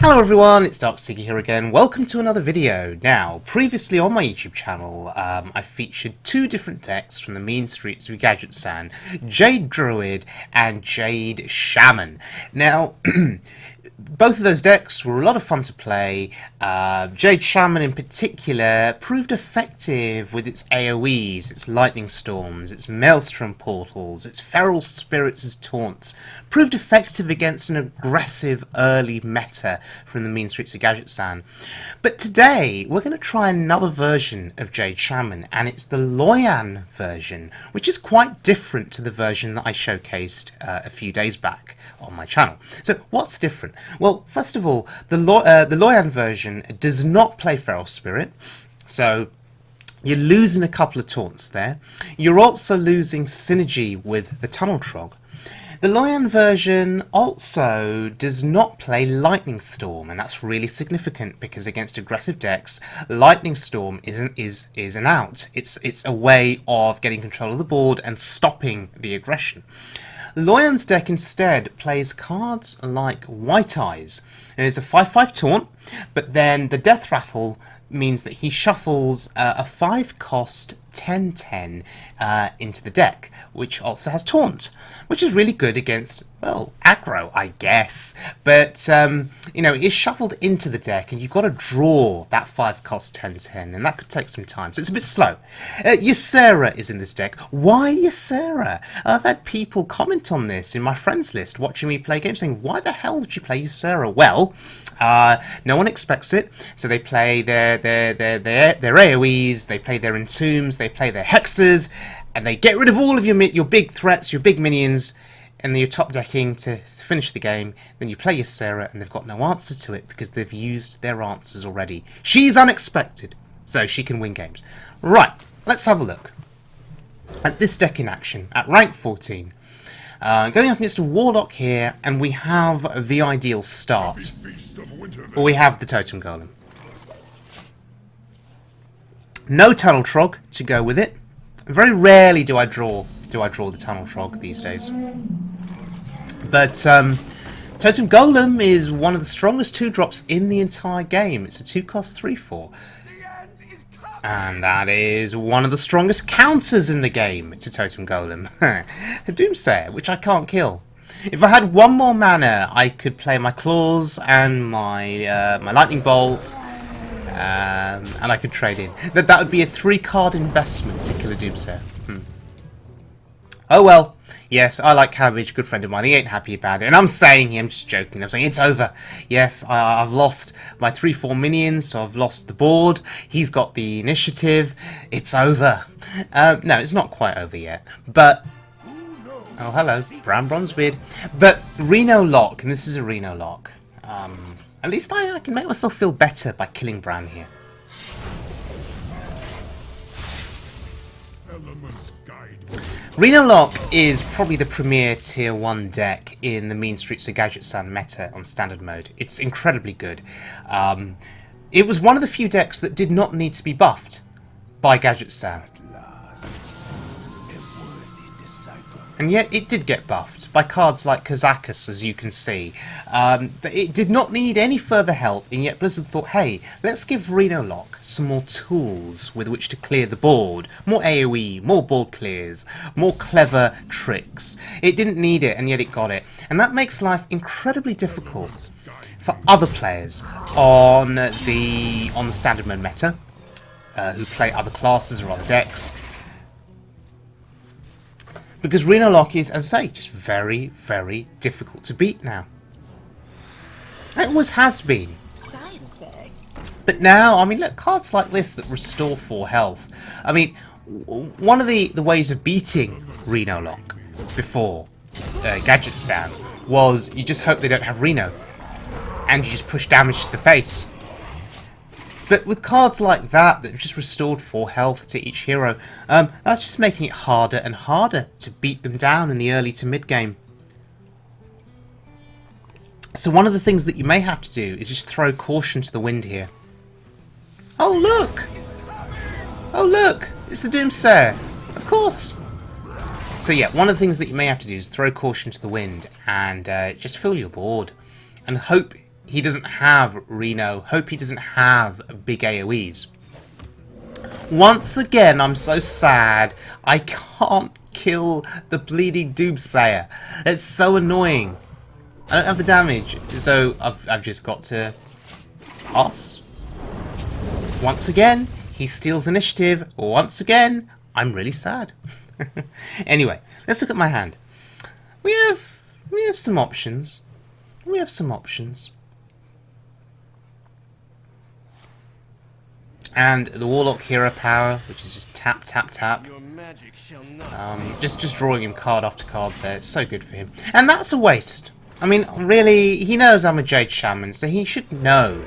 Hello everyone, it's Darkseeker here again. Welcome to another video. Now, previously on my YouTube channel, I featured two different decks from the mean streets of Gadget-san, Jade Druid and Jade Shaman. Now, both of those decks were a lot of fun to play. Jade Shaman in particular proved effective with its AoEs, its lightning storms, its maelstrom portals, its feral spirits as taunts. Proved effective against an aggressive early meta from the mean streets of Gadget-san. But today we're going to try another version of Jade Shaman, and it's the Loyan version, which is quite different to the version that I showcased a few days back on my channel. So what's different? Well, first of all, the Loyan version does not play feral spirit, so you're losing a couple of taunts there. You're also losing synergy with the Tunnel Trog. The Loyan version also does not play Lightning Storm, and that's really significant because against aggressive decks, Lightning Storm is an out. It's a way of getting control of the board and stopping the aggression. Loyan's deck instead plays cards like White Eyes. It is a 5/5 taunt, but then the Death Rattle means that he shuffles a 5-cost 10/10 into the deck, which also has taunt, which is really good against, well, aggro, I guess. But you know, it's shuffled into the deck, and you've got to draw that 5-cost 10/10, and that could take some time, so it's a bit slow. Ysera is in this deck. Why Ysera? I've had people comment on this in my friends list watching me play games, saying, "Why the hell would you play Ysera?" Well, no one expects it, so they play their AoEs, they play their entombs, they play their hexes, and they get rid of all of your big threats, your big minions, and then you're top decking to finish the game. Then you play Ysera, and they've got no answer to it because they've used their answers already. She's unexpected, so she can win games. Right, let's have a look at this deck in action at rank 14. Going up against a Warlock here, and we have the ideal start. Well, we have the Totem Golem. No Tunnel Trog to go with it. Very rarely do I draw the Tunnel Trog these days. But Totem Golem is one of the strongest 2-drops in the entire game. It's a 2-cost 3/4. And that is one of the strongest counters in the game to Totem Golem. A Doomsayer, which I can't kill. If I had one more mana, I could play my Claws and my Lightning Bolt, and I could trade in. That would be a 3-card investment to kill a Doomsayer. Oh well. Yes, I like Cabbage, good friend of mine. He ain't happy about it. And I'm saying, I'm just joking. I'm saying it's over. Yes, I've lost my 3/4 minions, so I've lost the board. He's got the initiative. It's over. No, it's not quite over yet. But oh, hello, Brown Bronzebeard. But Renolock, and this is a Renolock. At least I can make myself feel better by killing Bran here. Renolock is probably the premier tier 1 deck in the mean streets of Gadget-san meta on standard mode. It's incredibly good. It was one of the few decks that did not need to be buffed by Gadget-san. And yet it did get buffed by cards like Kazakus, as you can see. It did not need any further help, and yet Blizzard thought, hey, let's give Renolock some more tools with which to clear the board. More AoE, more board clears, more clever tricks. It didn't need it, and yet it got it. And that makes life incredibly difficult for other players on the standard mode meta, who play other classes or other decks. Because Renolock is, as I say, just very, very difficult to beat now. It always has been. But now, I mean, look, cards like this that restore 4 health. I mean, one of the ways of beating Renolock before Gadget-san was you just hope they don't have Reno. And you just push damage to the face. But with cards like that have just restored 4 health to each hero, that's just making it harder and harder to beat them down in the early to mid game. So one of the things that you may have to do is just throw caution to the wind here. Oh look! Oh look! It's the Doomsayer! Of course! So yeah, one of the things that you may have to do is throw caution to the wind and just fill your board and hope he doesn't have Reno. Hope he doesn't have big AoEs. Once again, I'm so sad I can't kill the bleeding Doomsayer. It's so annoying. I don't have the damage, so I've just got to pass. Once again, he steals initiative. Once again, I'm really sad. Anyway, let's look at my hand. We have some options. We have some options. And the Warlock hero power, which is just tap, tap, tap. Just drawing him card after card there. It's so good for him. And that's a waste. I mean, really, he knows I'm a Jade Shaman, so he should know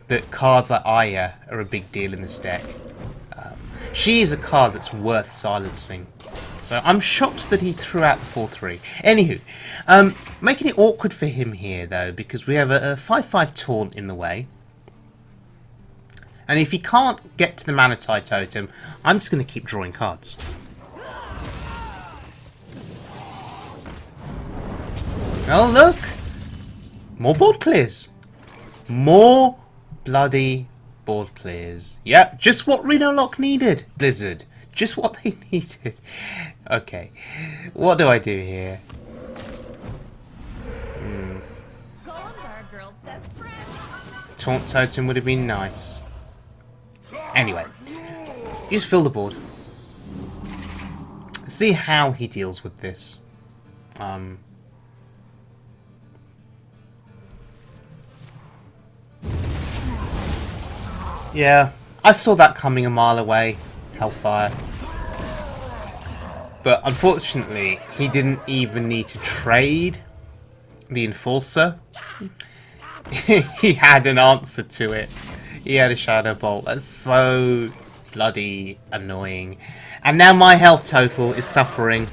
that cards like Aya are a big deal in this deck. She is a card that's worth silencing. So I'm shocked that he threw out the 4-3. Anywho, making it awkward for him here, though, because we have a 5-5 taunt in the way. And if he can't get to the Manatide Totem, I'm just going to keep drawing cards. Oh, look! More board clears. More bloody board clears. Yep, just what Renolock needed. Blizzard. Just what they needed. Okay. What do I do here? Taunt Totem would have been nice. Anyway. Just fill the board. See how he deals with this. Yeah, I saw that coming a mile away, Hellfire. But unfortunately, he didn't even need to trade the Enforcer. He had an answer to it. He had a Shadow Bolt. That's so bloody annoying. And now my health total is suffering.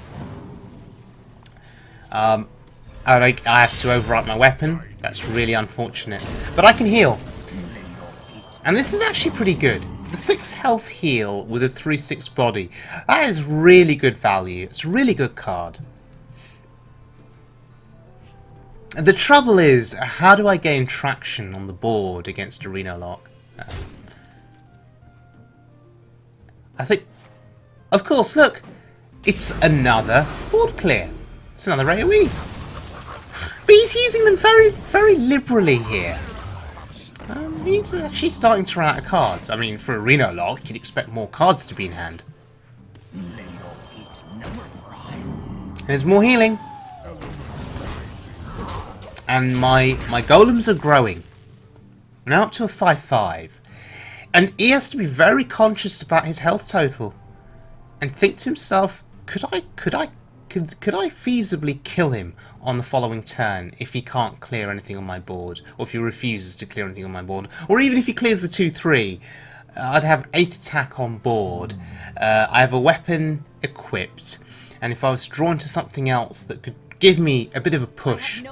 I have to overwrite my weapon. That's really unfortunate. But I can heal. And this is actually pretty good. The 6 health heal with a 3-6 body. That is really good value. It's a really good card. The trouble is, how do I gain traction on the board against a Renolock? I think... Of course, look! It's another board clear. It's another AoE. But he's using them very, very liberally here. He's actually starting to run out of cards. I mean, for a Renolock, you'd expect more cards to be in hand. There's more healing. And my golems are growing. We're now up to a 5-5. And he has to be very conscious about his health total. And think to himself, could I feasibly kill him on the following turn if he can't clear anything on my board, or if he refuses to clear anything on my board, or even if he clears the 2-3, I'd have 8 attack on board. I have a weapon equipped, and if I was drawn to something else that could give me a bit of a push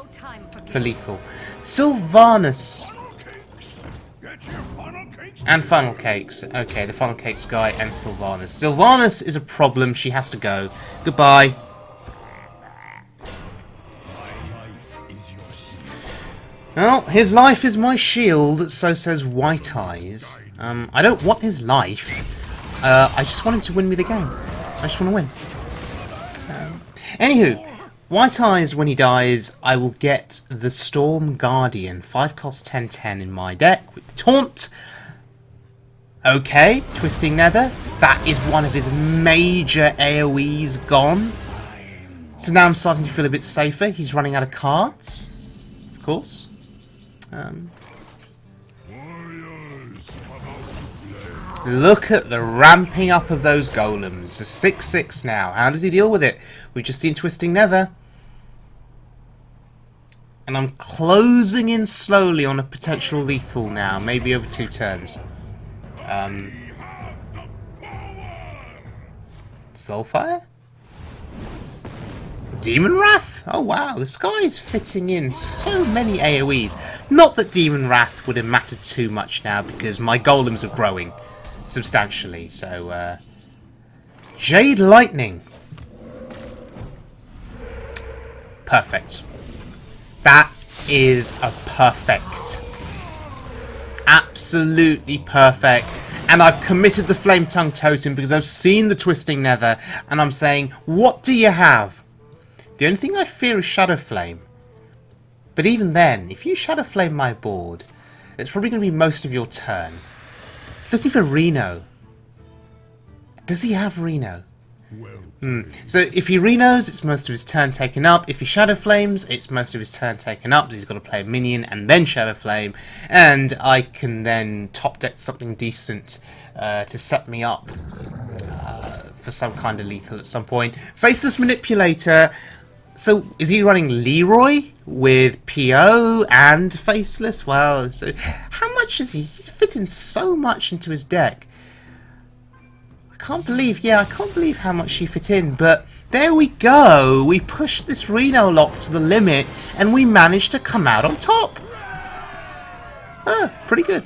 for lethal. Sylvanas and Funnel Cakes. Okay, the Funnel Cakes guy and Sylvanas. Sylvanas is a problem. She has to go. Goodbye. Well, his life is my shield, so says White Eyes. I don't want his life. I just want him to win me the game. I just want to win. Anywho, White Eyes, when he dies, I will get the Storm Guardian. 5 cost 10/10 in my deck with the Taunt. Okay, Twisting Nether. That is one of his major AoEs gone. So now I'm starting to feel a bit safer. He's running out of cards, of course. Look at the ramping up of those golems. A 6-6 now. How does he deal with it? We've just seen Twisting Nether. And I'm closing in slowly on a potential lethal now. Maybe over 2 turns. Soulfire? Demon Wrath? Oh wow, this guy's fitting in so many AoEs. Not that Demon Wrath would have mattered too much now because my golems are growing substantially. So, Jade Lightning. Perfect. That is a perfect. Absolutely perfect. And I've committed the Flame Tongue Totem because I've seen the Twisting Nether, and I'm saying, what do you have? The only thing I fear is Shadow Flame. But even then, if you Shadow Flame my board, it's probably going to be most of your turn. It's looking for Reno. Does he have Reno? So if he Renos, it's most of his turn taken up. If he Shadow Flames, it's most of his turn taken up, because he's got to play a minion and then Shadow Flame. And I can then top deck something decent to set me up for some kind of lethal at some point. Faceless Manipulator. So is he running Leroy with PO and Faceless? Well, so how much is he? He's fitting so much into his deck. I can't believe how much he fit in, but there we go. We pushed this Renolock to the limit, and we managed to come out on top. Pretty good.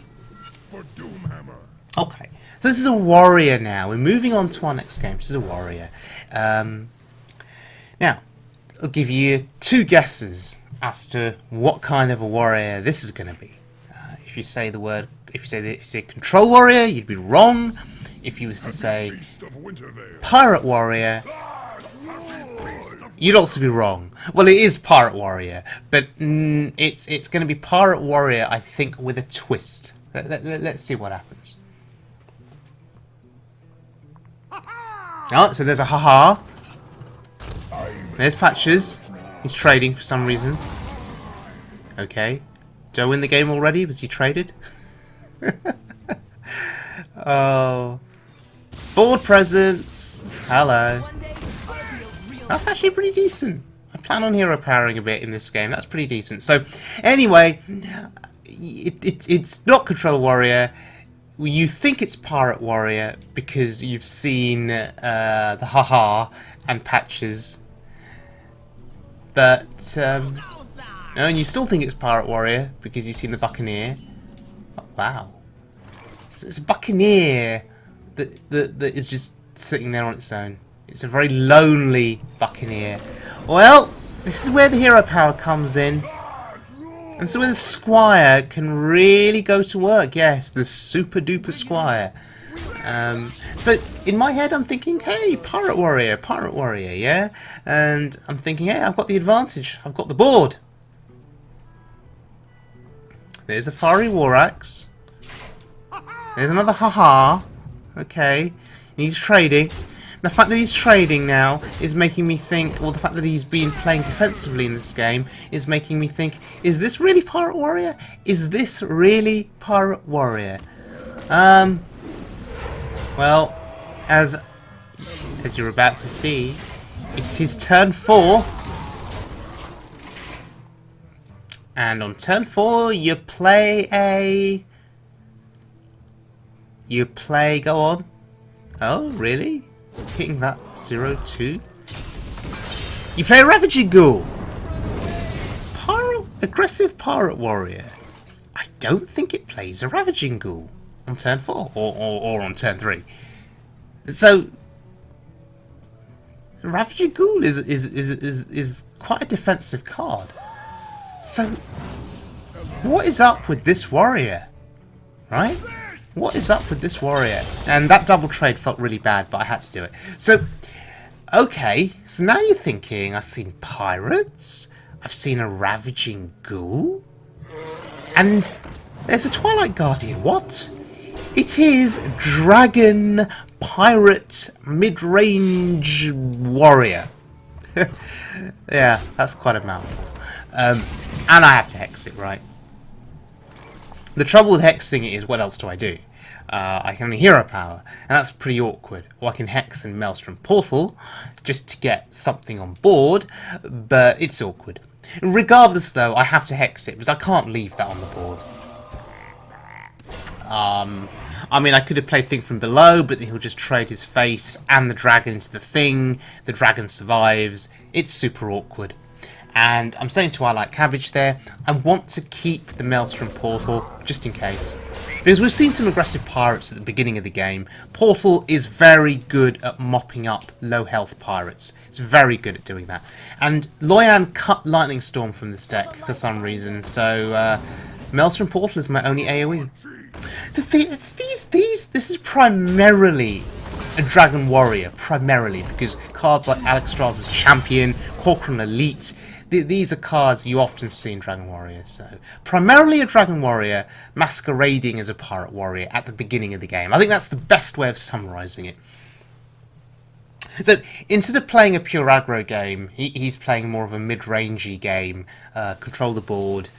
Okay, so this is a warrior now. We're moving on to our next game. This is a warrior. Now, I'll give you 2 guesses as to what kind of a warrior this is going to be. If you say control warrior, you'd be wrong. If you was to say pirate warrior, you'd also be wrong. Well, it is pirate warrior, but it's going to be pirate warrior, I think, with a twist. Let's see what happens. Oh, so there's a haha. There's Patches. He's trading for some reason. Okay. Did I win the game already? Was he traded? Oh. Board presence. Hello. That's actually pretty decent. I plan on hero powering a bit in this game. That's pretty decent. So, anyway, it's not Control Warrior. You think it's Pirate Warrior because you've seen the haha and Patches. But, no, and you still think it's Pirate Warrior because you've seen the Buccaneer. Oh, wow. So it's a Buccaneer that is just sitting there on its own. It's a very lonely Buccaneer. Well, this is where the hero power comes in. And so where the Squire can really go to work. Yes, the super duper Squire. So in my head I'm thinking, hey, Pirate Warrior, yeah? And I'm thinking, hey, I've got the advantage. I've got the board. There's a Fiery War Axe. There's another haha. Okay. He's trading. The fact that he's trading now is making me think, well, the fact that he's been playing defensively in this game is making me think, is this really Pirate Warrior? Is this really Pirate Warrior? Well, as you're about to see, it's his turn 4. And on turn 4, you play, go on. Oh, really? Hitting that 0-2? You play a Ravaging Ghoul. Aggressive Pirate Warrior. I don't think it plays a Ravaging Ghoul on turn 4 or on turn 3. So Ravaging Ghoul is quite a defensive card. So what is up with this warrior? Right? What is up with this warrior? And that double trade felt really bad, but I had to do it. So, okay, so now you're thinking, I've seen pirates, I've seen a Ravaging Ghoul, and there's a Twilight Guardian. What? It is Dragon Pirate Mid-Range Warrior. Yeah, that's quite a mouthful. And I have to hex it, right? The trouble with hexing it is, what else do I do? I can only hero power, and that's pretty awkward. Or I can hex and Maelstrom Portal just to get something on board, but it's awkward. Regardless, though, I have to hex it because I can't leave that on the board. I mean, I could have played Thing from Below, but then he'll just trade his face and the dragon into the Thing. The dragon survives. It's super awkward. And I'm saying to I like Cabbage there, I want to keep the Maelstrom Portal just in case. Because we've seen some aggressive pirates at the beginning of the game. Portal is very good at mopping up low health pirates. It's very good at doing that. And Loyan cut Lightning Storm from this deck for some reason, so Maelstrom Portal is my only AoE. So this is primarily a Dragon Warrior, primarily, because cards like Alexstrasza's Champion, Corcoran Elite, these are cards you often see in Dragon Warrior. So, primarily a Dragon Warrior masquerading as a Pirate Warrior at the beginning of the game. I think that's the best way of summarising it. So, instead of playing a pure aggro game, he's playing more of a mid-rangey game. Control the board,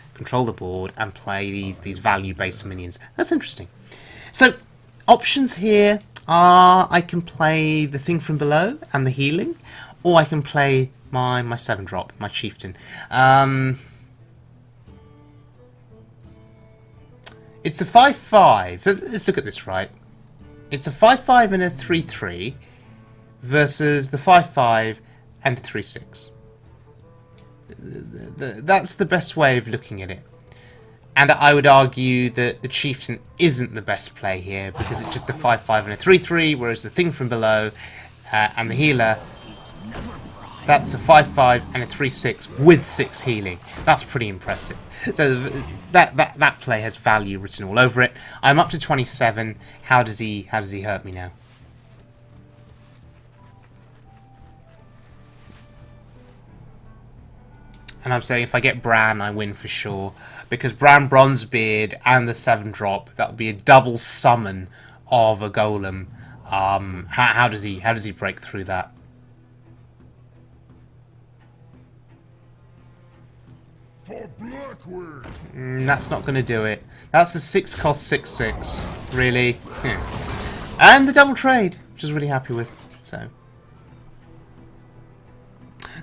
and play these value-based minions. That's interesting. So, options here are I can play the Thing from Below and the healing, or I can play my 7-drop, my Chieftain. It's a 5/5. Let's look at this, right? It's a 5/5 and a 3/3 versus the 5/5 and 3/6. That's the best way of looking at it. And I would argue that the Chieftain isn't the best play here because it's just a 5/5 and a 3/3, whereas the Thing from Below and the healer, that's a 5/5 and a 3/6 with 6 healing. That's pretty impressive. So that play has value written all over it. I'm up to 27. How does he hurt me now? And I'm saying if I get Bran, I win for sure. Because Bran Bronzebeard and the 7-drop, that would be a double summon of a golem. How does he break through that? That's not going to do it. That's a 6 cost 6/6. Really? Yeah. And the double trade, which I was really happy with.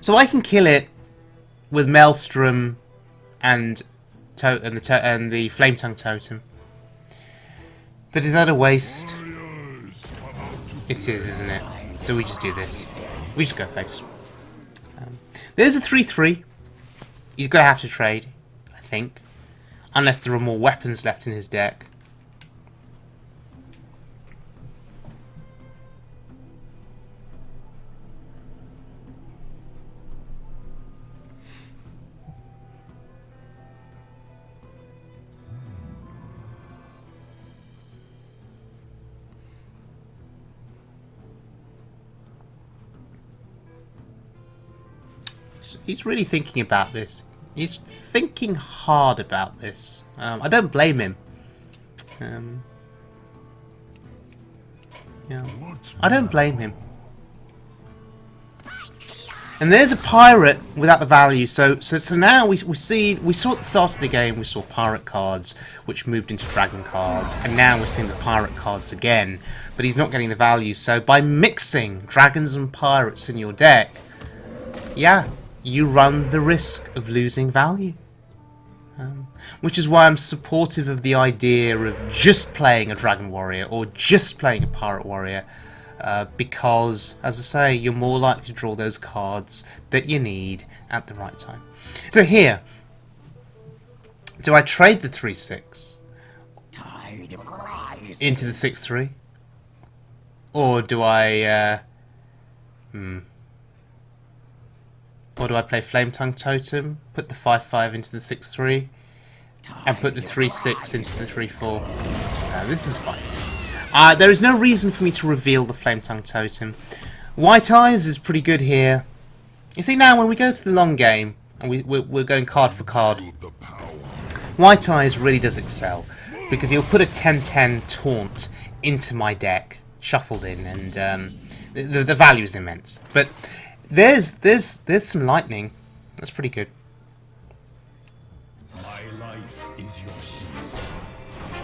So I can kill it with Maelstrom and the Flame Tongue Totem. But is that a waste? It is, isn't it? So we just do this. We just go face. There's a 3/3. He's going to have to trade, I think. Unless there are more weapons left in his deck. He's really thinking about this. He's thinking hard about this. I don't blame him. Yeah, I don't blame him. And there's a pirate without the value. So now we saw at the start of the game we saw pirate cards which moved into dragon cards, and now we're seeing the pirate cards again. But he's not getting the value. So by mixing dragons and pirates in your deck, yeah, you run the risk of losing value. Which is why I'm supportive of the idea of just playing a Dragon Warrior or just playing a Pirate Warrior. Because, as I say, you're more likely to draw those cards that you need at the right time. So here, do I trade the 3/6 into the 6/3? Or do I... Or do I play Flame Tongue Totem, put the 5/5 into the 6/3, and put the 3/6 into the 3/4? This is fine. There is no reason for me to reveal the Flame Tongue Totem. White Eyes is pretty good here. You see, now when we go to the long game, and we're going card for card, White Eyes really does excel, because he'll put a 10/10 taunt into my deck, shuffled in, and the value is immense. But there's some lightning. That's pretty good.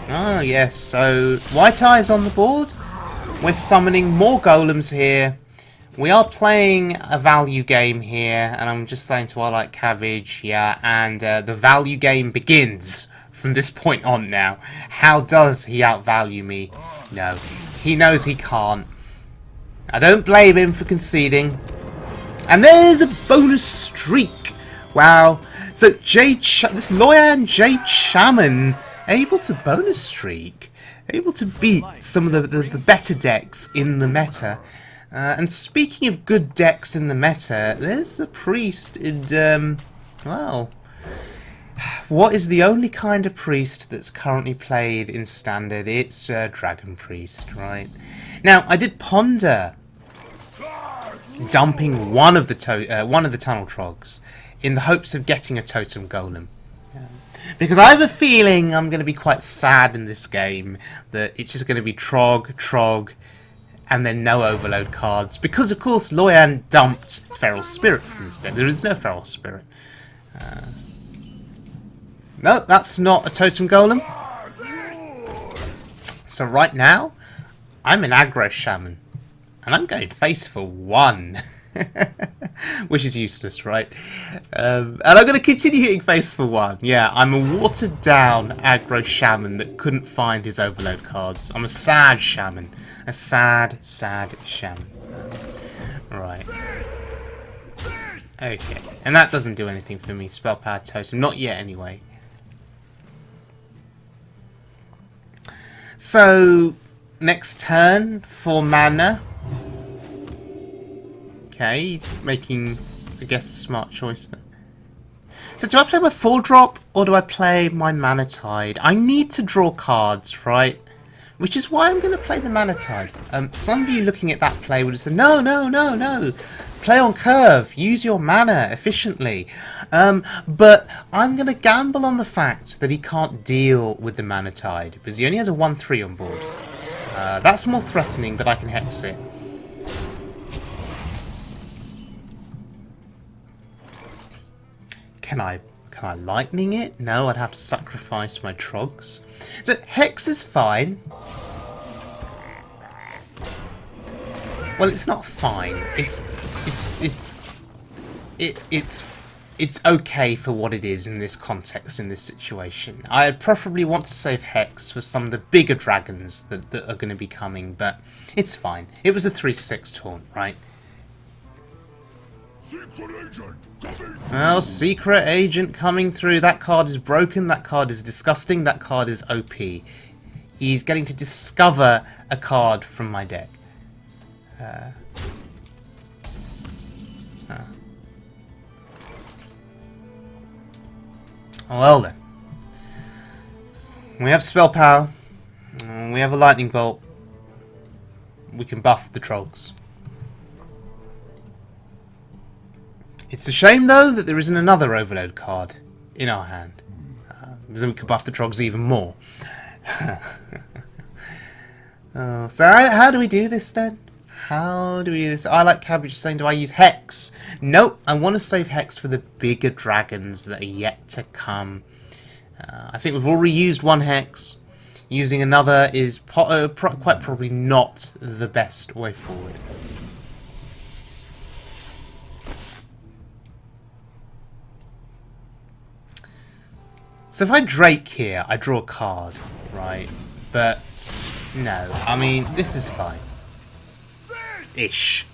Oh yes, so White Eyes on the board. We're summoning more golems here. We are playing a value game here, and I'm just saying to I Like Cabbage, yeah, and the value game begins from this point on now. How does he outvalue me? No, he knows he can't. I don't blame him for conceding. And there's a bonus streak. Wow. So this Loyan Jade Shaman able to bonus streak. able to beat some of the better decks in the meta. And speaking of good decks in the meta, there's a priest in, well, what is the only kind of priest that's currently played in Standard? It's Dragon Priest, right? Now, I did ponder dumping one of the Tunnel Trogs in the hopes of getting a Totem Golem. Because I have a feeling I'm going to be quite sad in this game that it's just going to be Trog, and then no Overload cards. Because, of course, Loyan dumped Feral Spirit from this deck. There is no Feral Spirit. No, that's not a Totem Golem. So right now, I'm an Aggro Shaman. And I'm going face for 1. Which is useless, right? And I'm going to continue hitting face for 1. Yeah, I'm a watered down Aggro Shaman that couldn't find his Overload cards. I'm a sad Shaman. A sad, sad Shaman. Right. Okay. And that doesn't do anything for me. Spell Power Totem. Not yet, anyway. So, next turn, 4 mana. Okay, he's making, I guess, a smart choice there. So do I play my 4-drop, or do I play my Mana Tide? I need to draw cards, right? Which is why I'm going to play the Mana Tide. Some of you looking at that play would have said, no, no, no, no. Play on curve. Use your mana efficiently. But I'm going to gamble on the fact that he can't deal with the Mana Tide, because he only has a 1/3 on board. That's more threatening, but I can hex it. Can I lightning it? No, I'd have to sacrifice my Trogs. So hex is fine. Well, it's not fine. It's okay for what it is in this context, in this situation. I preferably want to save hex for some of the bigger dragons that are going to be coming, but it's fine. It was a 3/6 taunt, right? Well, Secret Agent coming through. That card is broken. That card is disgusting. That card is OP. He's getting to discover a card from my deck. Well then. We have Spell Power. We have a Lightning Bolt. We can buff the Trogs. It's a shame, though, that there isn't another Overload card in our hand. Because then we could buff the Trogs even more. So how do we do this, then? How do we do this? I like Cabbage saying, do I use Hex? Nope, I want to save Hex for the bigger dragons that are yet to come. I think we've already used 1 Hex. Using another is quite probably not the best way forward. So if I Drake here, I draw a card, right? But no, I mean, this is fine. Ish.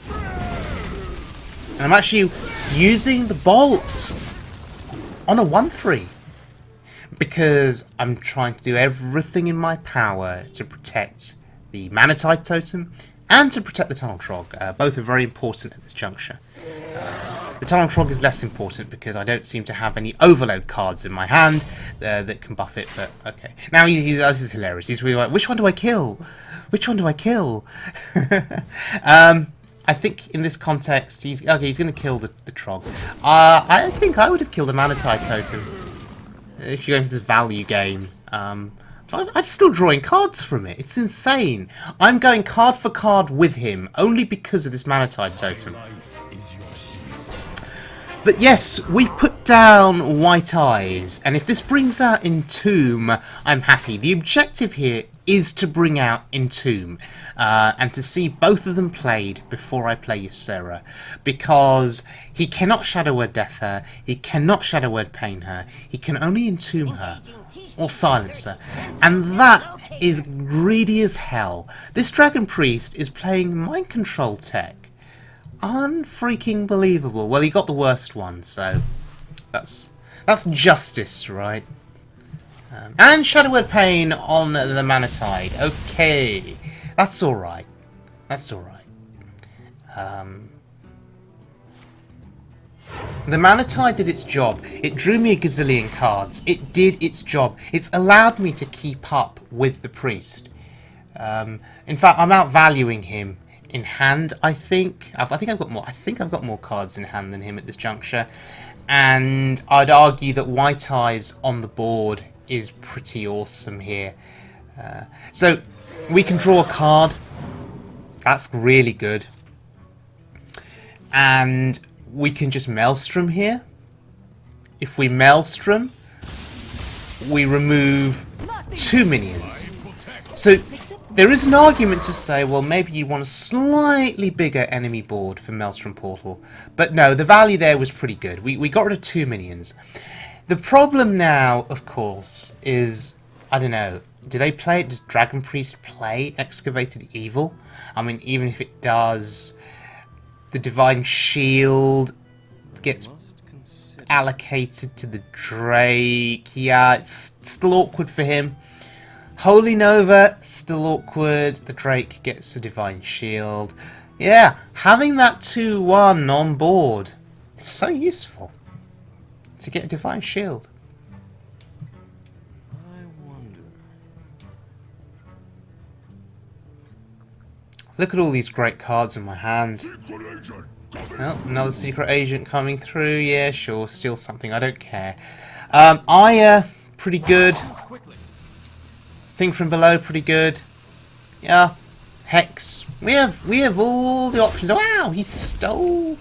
And I'm actually using the bolts on a 1/3 because I'm trying to do everything in my power to protect the Mana Tide Totem and to protect the Tunnel Trog. Both are very important at this juncture. The Tunnel Trog is less important because I don't seem to have any Overload cards in my hand that can buff it, but okay. Now this is hilarious. He's really like, which one do I kill? Which one do I kill? I think in this context, he's going to kill the Trog. I think I would have killed the Mana Tide Totem if you're going for this value game. So I'm still drawing cards from it. It's insane. I'm going card for card with him only because of this Mana Tide Totem. But yes, we put down White Eyes, and if this brings out Entomb, I'm happy. The objective here is to bring out Entomb, and to see both of them played before I play Ysera, because he cannot Shadow Word Death her, he cannot Shadow Word Pain her, he can only Entomb her, or silence her, and that is greedy as hell. This Dragon Priest is playing Mind Control tech. Unfreaking believable. Well, he got the worst one, so that's justice, right? And Shadow Word Pain on the Mana Tide. Okay, that's all right. That's all right. The Mana Tide did its job. It drew me a gazillion cards. It did its job. It's allowed me to keep up with the Priest. In fact, I'm outvaluing him in hand. I think I've got more. I think I've got more cards in hand than him at this juncture, and I'd argue that White Eyes on the board is pretty awesome here. So we can draw a card. That's really good, and we can just Maelstrom here. If we Maelstrom, we remove 2 minions. So there is an argument to say, well, maybe you want a slightly bigger enemy board for Maelstrom Portal. But no, the value there was pretty good. We got rid of 2 minions. The problem now, of course, is, I don't know, do they play it? Does Dragon Priest play Excavated Evil? I mean, even if it does, the Divine Shield gets allocated to the Drake. Yeah, it's still awkward for him. Holy Nova, still awkward. The Drake gets the Divine Shield. Yeah, having that 2-1 on board is so useful to get a Divine Shield. I wonder. Look at all these great cards in my hand. Oh, another secret agent coming through. Yeah, sure, steal something. I don't care. Aya, pretty good. Thing from below, pretty good. Yeah, Hex. We have all the options. Wow, he stole.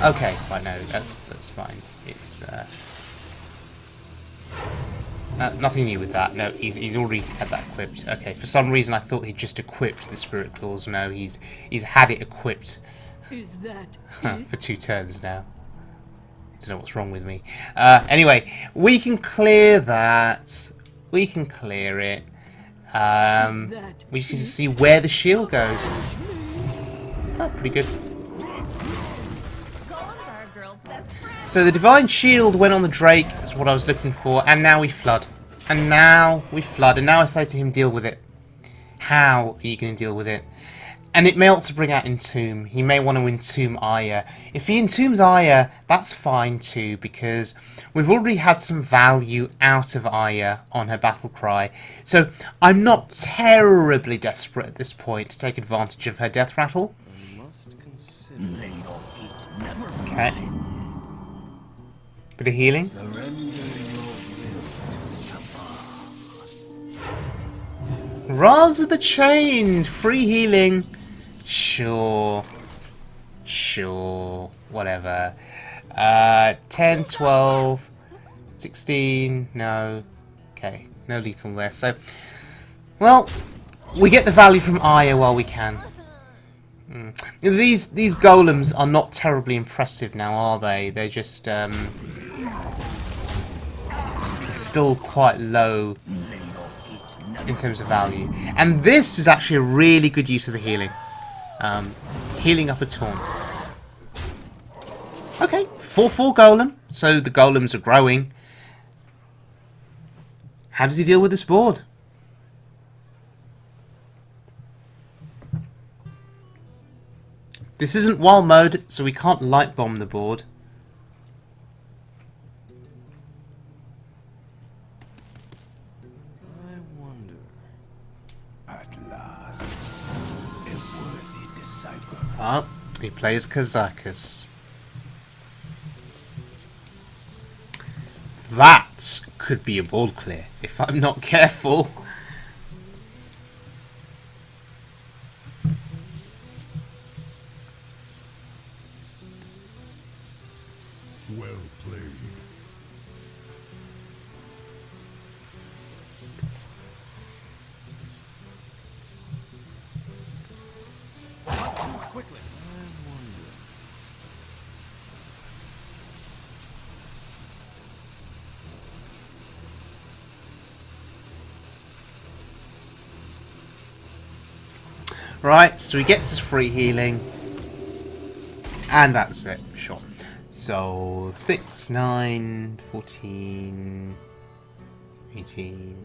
Okay, right, no, that's fine. It's nothing new with that. No, he's already had that equipped. Okay, for some reason I thought he'd just equipped the Spirit Claws. No, he's had it equipped. Who's that? For 2 turns now. Don't know what's wrong with me. Anyway, we can clear that. We can clear it. We just need to see where the shield goes. Oh, pretty good. So the Divine Shield went on the Drake, that's what I was looking for, and now we flood. And now we flood, and now I say to him, deal with it. How are you going to deal with it? And it may also bring out Entomb. He may want to Entomb Aya. If he entombs Aya, that's fine too, because we've already had some value out of Aya on her battle cry. So I'm not terribly desperate at this point to take advantage of her death rattle. Okay. Bit of healing. Raz of the Chained! Free healing. Sure. Sure. Whatever. 10, 12, 16. No. Okay. No lethal there. So, well, we get the value from Aya while we can. These golems are not terribly impressive now, are they? They're just still quite low in terms of value. And this is actually a really good use of the healing. Healing up a taunt. Okay, 4/4 golem. So the golems are growing. How does he deal with this board? This isn't wild mode, so we can't light bomb the board. I wonder. At last, a worthy disciple. Oh, he plays Kazakus. That could be a board clear if I'm not careful. Well played. Quickly. I wonder. Right, so he gets his free healing. And that's it. Sure. So, 6, 9, 14... 18.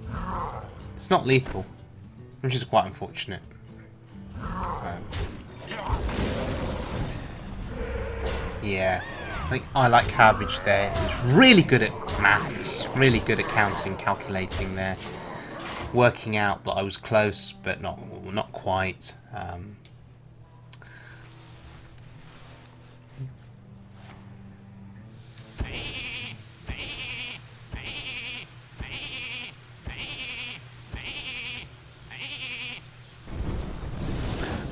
It's not lethal, which is quite unfortunate. Yeah, I like Cabbage there. He's really good at maths, really good at counting, calculating there. Working out that I was close, but not quite.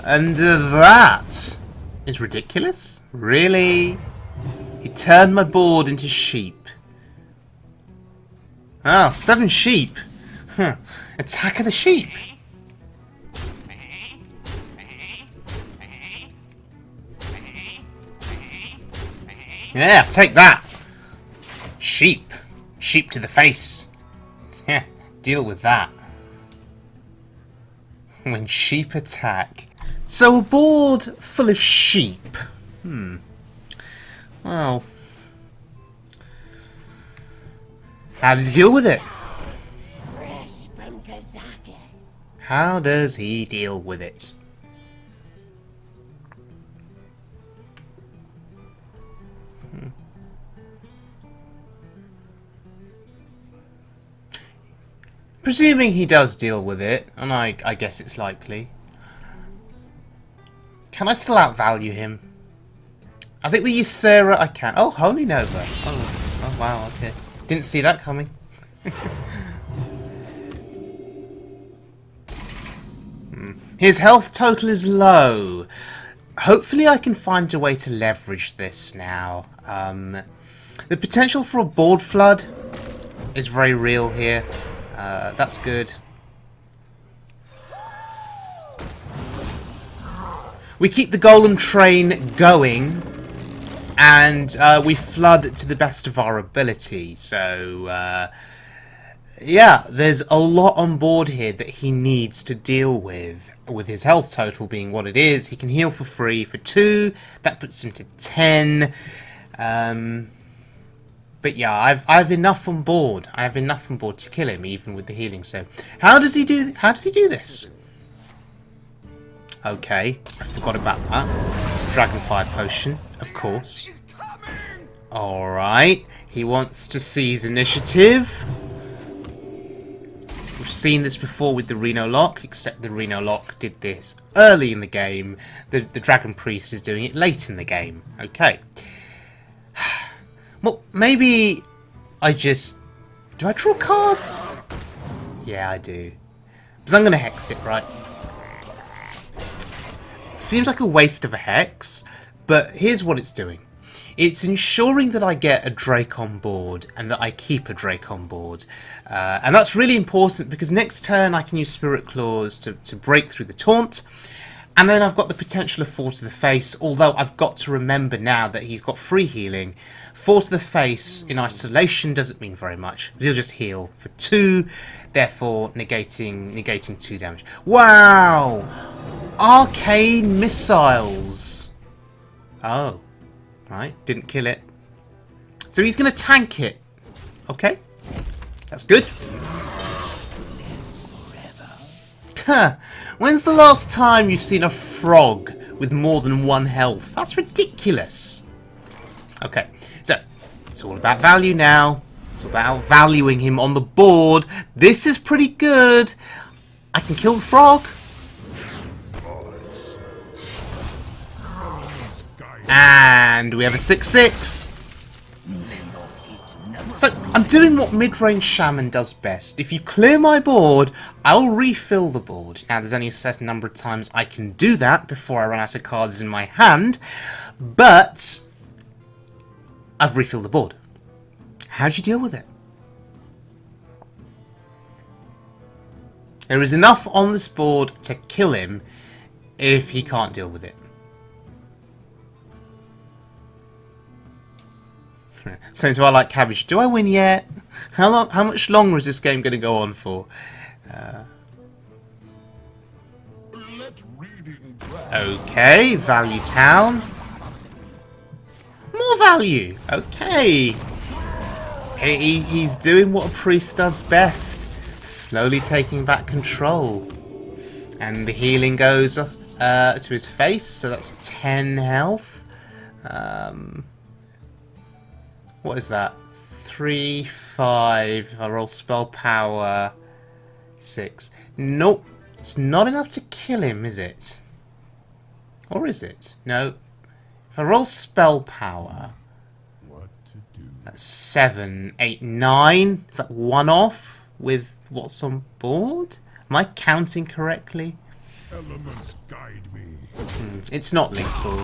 And that is ridiculous. Really? He turned my board into sheep. Ah, 7 sheep. Huh. Attack of the sheep. Yeah, take that. Sheep. Sheep to the face. Yeah, deal with that. When sheep attack. So a board full of sheep. Well, how does he deal with it? How does he deal with it? Presuming he does deal with it, and I guess it's likely. Can I still outvalue him? I think with Ysera I can. Oh, Holy Nova. Oh wow, okay. Didn't see that coming. His health total is low. Hopefully I can find a way to leverage this now. The potential for a board flood is very real here. That's good. We keep the golem train going, and we flood to the best of our ability. So, yeah, there's a lot on board here that he needs to deal with his health total being what it is. He can heal for free for 2. That puts him to 10. But yeah, I've enough on board. I have enough on board to kill him, even with the healing. So, how does he do this? Okay, I forgot about that. Dragonfire potion, of course. Alright, he wants to seize initiative. We've seen this before with the Renolock, except the Renolock did this early in the game. The Dragon Priest is doing it late in the game. Okay. Well, maybe I just... Do I draw a card? Yeah, I do. Because I'm going to hex it, right? Seems like a waste of a hex, but here's what it's doing. It's ensuring that I get a Drake on board and that I keep a Drake on board. And that's really important because next turn I can use Spirit Claws to break through the taunt. And then I've got the potential of 4 to the face, although I've got to remember now that he's got free healing. 4 to the face in isolation doesn't mean very much. He'll just heal for 2, therefore negating 2 damage. Wow! Arcane missiles. Oh. Right, didn't kill it. So he's going to tank it. Okay. That's good. Huh. When's the last time you've seen a frog with more than 1 health? That's ridiculous. Okay, so it's all about value now. It's about valuing him on the board. This is pretty good. I can kill the frog. And we have a 6/6. So I'm doing what mid-range shaman does best. If you clear my board, I'll refill the board. Now there's only a certain number of times I can do that before I run out of cards in my hand, but I've refilled the board. How do you deal with it? There is enough on this board to kill him if he can't deal with it. So I like Cabbage. Do I win yet? How much longer is this game going to go on for? Okay, value town. More value. Okay. He's doing what a priest does best. Slowly taking back control. And the healing goes to his face, so that's 10 health. What is that? 3, 5. If I roll spell power, 6. Nope. It's not enough to kill him, is it? Or is it? No. If I roll spell power, What to do? that's 7, 8, 9. Is that 1 off with what's on board? Am I counting correctly? Elements guide me. It's not lethal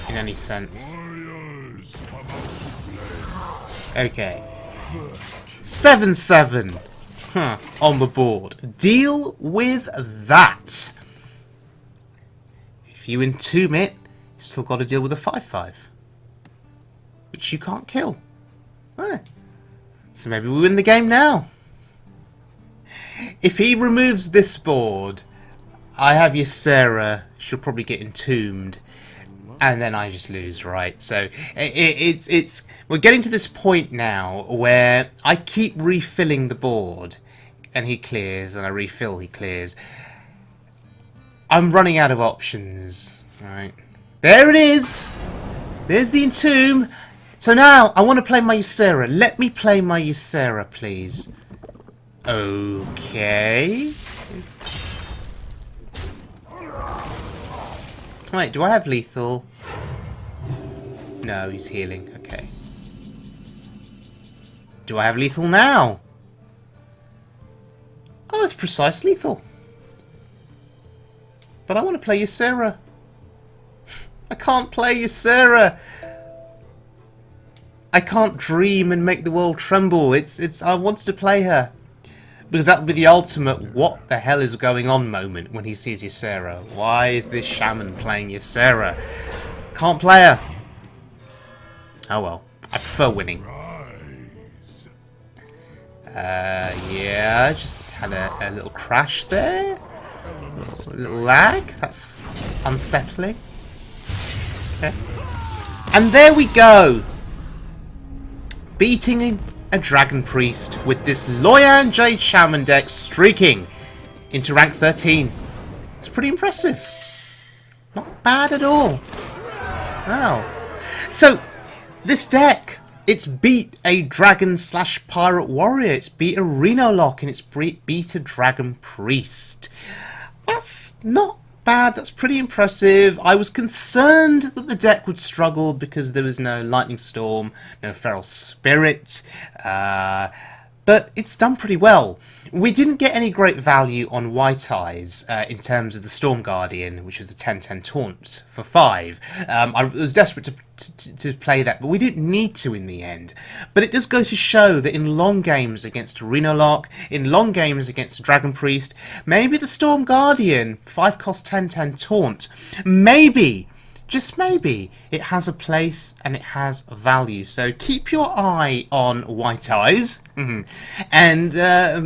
in any sense. Warriors, come out to play. Okay. 7, 7. On the board. Deal with that. If you entomb it, you still got to deal with a 5/5, which you can't kill. So maybe we win the game now. If he removes this board, I have Ysera. She'll probably get entombed, and then I just lose, right? So it's we're getting to this point now where I keep refilling the board, and he clears, and I refill, he clears. I'm running out of options. Right, there it is. There's the entomb. So now I want to play my Ysera. Let me play my Ysera, please. Okay. Wait, do I have lethal? No, he's healing. Okay. Do I have lethal now? Oh, it's precise lethal. But I want to play Ysera. I can't play Ysera. I can't dream and make the world tremble. I wanted to play her. Because that would be the ultimate what the hell is going on moment when he sees Ysera. Why is this shaman playing Ysera? Can't play her. Oh well. I prefer winning. Rise. Yeah, just had a little crash there. A little lag. That's unsettling. Okay. And there we go. Beating a Dragon Priest with this Loyan Jade Shaman deck streaking into rank 13. It's pretty impressive. Not bad at all. Wow. So, this deck, it's beat a Dragon / Pirate Warrior. It's beat a Renolock, and it's beat a Dragon Priest. That's not bad. That's pretty impressive. I was concerned that the deck would struggle because there was no Lightning Storm, no Feral Spirit, but it's done pretty well. We didn't get any great value on White Eyes in terms of the Storm Guardian, which was a 10/10 taunt for 5. I was desperate to play that, but we didn't need to in the end. But it does go to show that in long games against Renolock, in long games against Dragon Priest, maybe the Storm Guardian, 5 cost 10/10 taunt, maybe, just maybe, it has a place and it has value. So keep your eye on White Eyes, and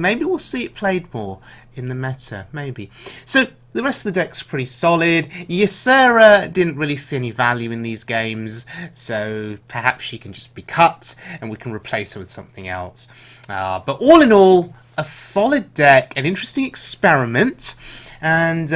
maybe we'll see it played more in the meta, maybe. So the rest of the deck's pretty solid. Ysera didn't really see any value in these games, so perhaps she can just be cut and we can replace her with something else. But all in all, a solid deck, an interesting experiment. And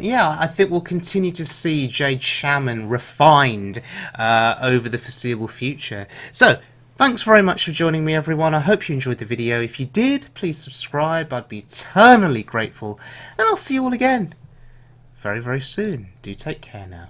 yeah, I think we'll continue to see Jade Shaman refined over the foreseeable future. So, thanks very much for joining me, everyone. I hope you enjoyed the video. If you did, please subscribe. I'd be eternally grateful. And I'll see you all again very, very soon. Do take care now.